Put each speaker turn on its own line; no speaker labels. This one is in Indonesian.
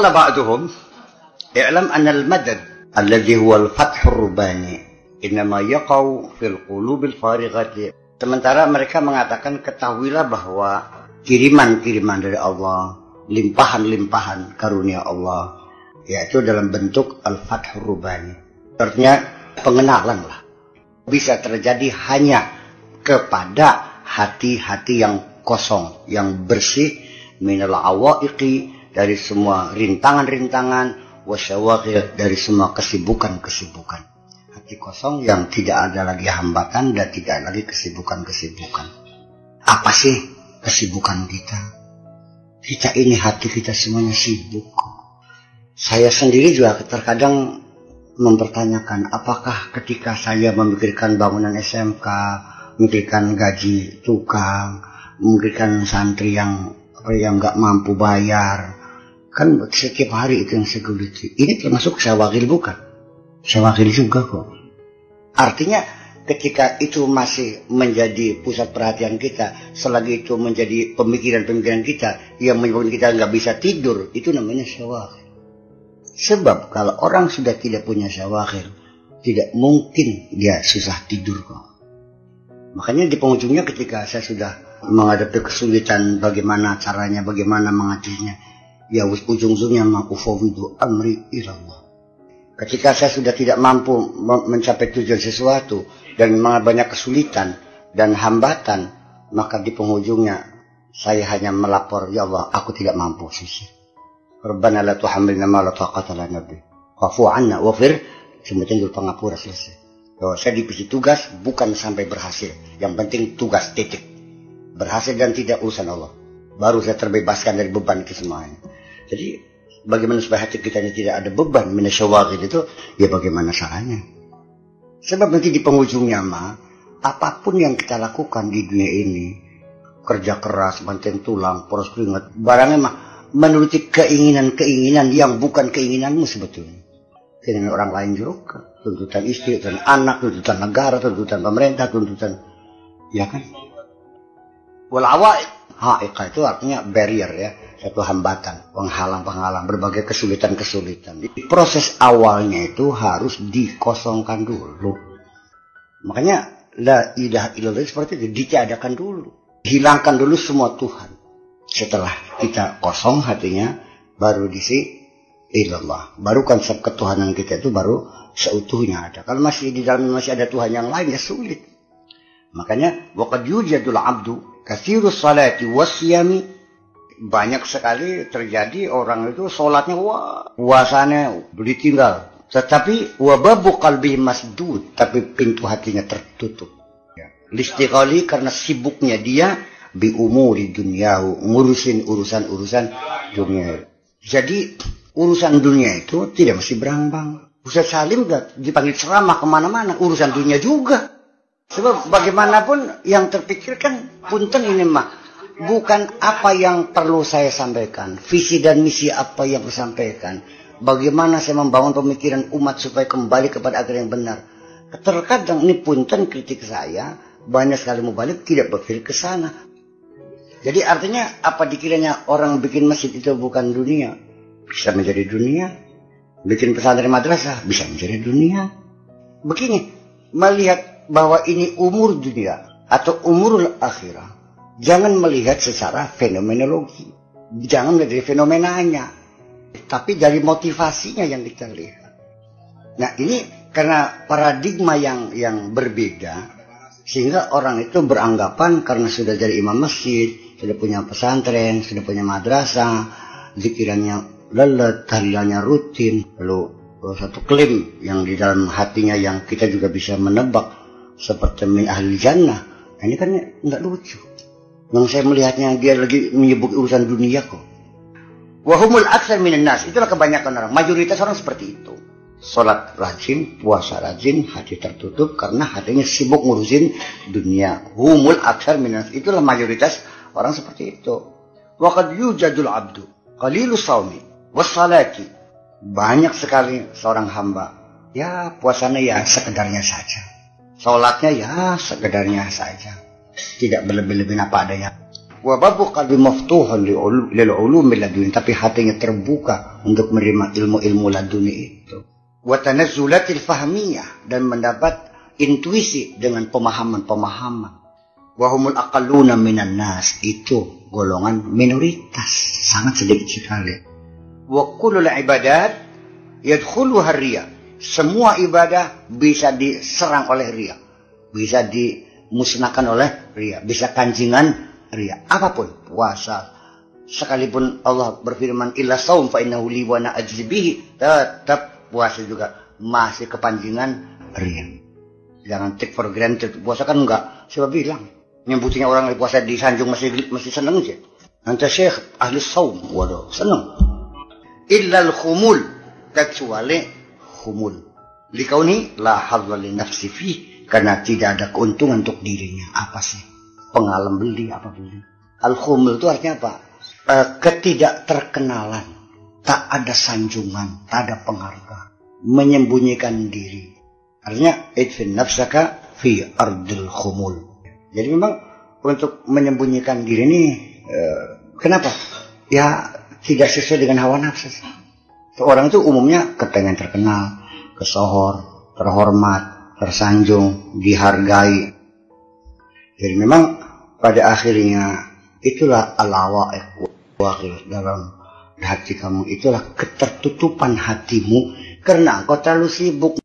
qala ba'duhum i'lam anna al-madad alladhi huwa al-fath ar-rubani innama yaqau fil qulubil farighati. Sementara mereka mengatakan ketahuilah bahwa kiriman-kiriman dari Allah, limpahan-limpahan karunia Allah, yaitu dalam bentuk al-fath ar-rubani. Artinya pengenalan lah. Bisa terjadi hanya kepada hati-hati yang kosong, yang bersih, minal awaiqi, dari semua rintangan-rintangan, wasyawaghil, dari semua kesibukan-kesibukan. Hati kosong yang tidak ada lagi hambatan dan tidak lagi kesibukan-kesibukan. Apa sih kesibukan kita? Kita ini hati kita semuanya sibuk. Saya sendiri juga terkadang mempertanyakan apakah ketika saya memikirkan bangunan SMK, memikirkan gaji tukang, memikirkan santri yang nggak mampu bayar, kan setiap hari itu yang saya geluti. Ini termasuk syawagil bukan? Syawagil juga kok. Artinya ketika itu masih menjadi pusat perhatian kita, selagi itu menjadi pemikiran-pemikiran kita yang menyebabkan kita nggak bisa tidur, itu namanya syawagil. Sebab kalau orang sudah tidak punya syawagil, tidak mungkin dia susah tidur kok. Makanya di penghujungnya ketika saya sudah menghadapi kesulitan bagaimana caranya, bagaimana mengatasinya, ya ujung-ujungnya ma'ufawidu amri ilallah. Ketika saya sudah tidak mampu mencapai tujuan sesuatu dan banyak kesulitan dan hambatan, maka di penghujungnya saya hanya melapor, ya Allah, aku tidak mampu, susah. Rabbana la tuhammilna ma la taqata lana bih. Wa'fu 'anna waghfir, sementing pengapura selesai. Bahwa saya diberi tugas bukan sampai berhasil, yang penting tugas, titik. Berhasil dan tidak urusan Allah, baru saya terbebaskan dari beban itu semuanya. Jadi bagaimana supaya hati kita ini tidak ada beban minasyawagil itu, ya bagaimana caranya? Sebab nanti di penghujungnya mah, apapun yang kita lakukan di dunia ini, kerja keras, banting tulang, poros keringat, barangnya mah menuruti keinginan-keinginan yang bukan keinginanmu sebetulnya. Keinginan orang lain juga, tuntutan istri, tuntutan anak, tuntutan negara, tuntutan pemerintah, tuntutan, ya kan? Wal awaiq itu artinya barrier ya, satu hambatan, penghalang-penghalang, berbagai kesulitan-kesulitan. Proses awalnya itu harus dikosongkan dulu. Makanya la ilaha illallah seperti itu, ditiadakan dulu. Hilangkan dulu semua Tuhan. Setelah kita kosong hatinya, baru diisi ilallah. Baru konsep ketuhanan kita itu baru seutuhnya ada. Kalau masih di dalam masih ada Tuhan yang lain, ya sulit. Makanya waqad yujadul abdu katsirus salati wasyami, banyak sekali terjadi orang itu sholatnya wah, puasanya ditinggal, tetapi wababu qalbihi masdud, tapi pintu hatinya tertutup. Ya. Listighali, karena sibuknya dia bi umuri dunyahu, ngurusin urusan-urusan dunia. Jadi urusan dunia itu tidak mesti berambang. Ustaz Salim dipanggil ceramah kemana-mana, urusan dunia juga. Sebab bagaimanapun yang terpikirkan, punten ini mah, bukan apa yang perlu saya sampaikan, visi dan misi apa yang saya sampaikan, bagaimana saya membangun pemikiran umat supaya kembali kepada agama yang benar. Terkadang ini punten kritik saya, banyak sekali mubalik tidak berpikir ke sana. Jadi artinya apa dikiranya orang bikin masjid itu bukan dunia, bisa menjadi dunia. Bikin pesantren madrasah bisa menjadi dunia. Begini, melihat bahwa ini umur dunia atau umurul akhirah, jangan melihat secara fenomenologi, jangan dari fenomenanya, tapi dari motivasinya yang kita lihat. Nah ini karena paradigma yang berbeda, sehingga orang itu beranggapan karena sudah jadi imam masjid, sudah punya pesantren, sudah punya madrasah, zikirannya lelet, tahlilannya rutin, lalu satu klaim yang di dalam hatinya yang kita juga bisa menebak seperti min ahli jannah. Nah, ini kan nggak lucu. Yang saya melihatnya dia lagi menyebut urusan dunia kok. Wahumul aktsar minan nas, itulah kebanyakan orang, mayoritas orang seperti itu. Salat rajin, puasa rajin, hati tertutup karena hatinya sibuk ngurusin dunia. Humul aktsar minan nas, itulah mayoritas orang seperti itu. Wa qad yujadul abdu qalilus shaumi was salati, banyak sekali seorang hamba, ya puasanya ya sekedarnya saja, sholatnya ya sekedarnya saja, tidak berlebih-lebihin apa adanya. Wa babu qalbi maftuhun lil ulumi laduni, tapi hatinya terbuka untuk menerima ilmu-ilmu laduni itu. Wa tanazzulatil fahmiyah, dan mendapat intuisi dengan pemahaman-pemahaman. Wa humul aqalluna minan nas, itu golongan minoritas, sangat sedikit sekali. Wa kullul ibadat yadkhuluha riya, semua ibadah bisa diserang oleh riya, bisa dimusnahkan oleh riya, bisa kancingan riya. Apapun, puasa, sekalipun Allah berfirman illa saum fa innahu li wa ana ajzi bihi, tetap puasa juga masih kepancingan riya. Jangan take for granted, puasa kan enggak. Siapa bilang nyebutnya orang yang puasa di sanjung masih seneng sih. Nanti syekh ahli saum, waduh seneng. Illal khumul, kecuali khumul. Likauni la hadzal li nafsi fi, karena tidak ada keuntungan untuk dirinya. Apa sih? Pengalam beli apa beli. Al-khumul itu artinya apa? Ketidakterkenalan, tak ada sanjungan, tak ada penghargaan, menyembunyikan diri. Artinya idfin nafsaka fi ardil khumul. Jadi memang untuk menyembunyikan diri ini kenapa? Ya tidak sesuai dengan hawa nafsu. Seorang itu umumnya kepengen terkenal, kesohor, terhormat, tersanjung, dihargai. Jadi memang pada akhirnya itulah al-awaiq waqil dalam hati kamu, itulah ketertutupan hatimu karena engkau terlalu sibuk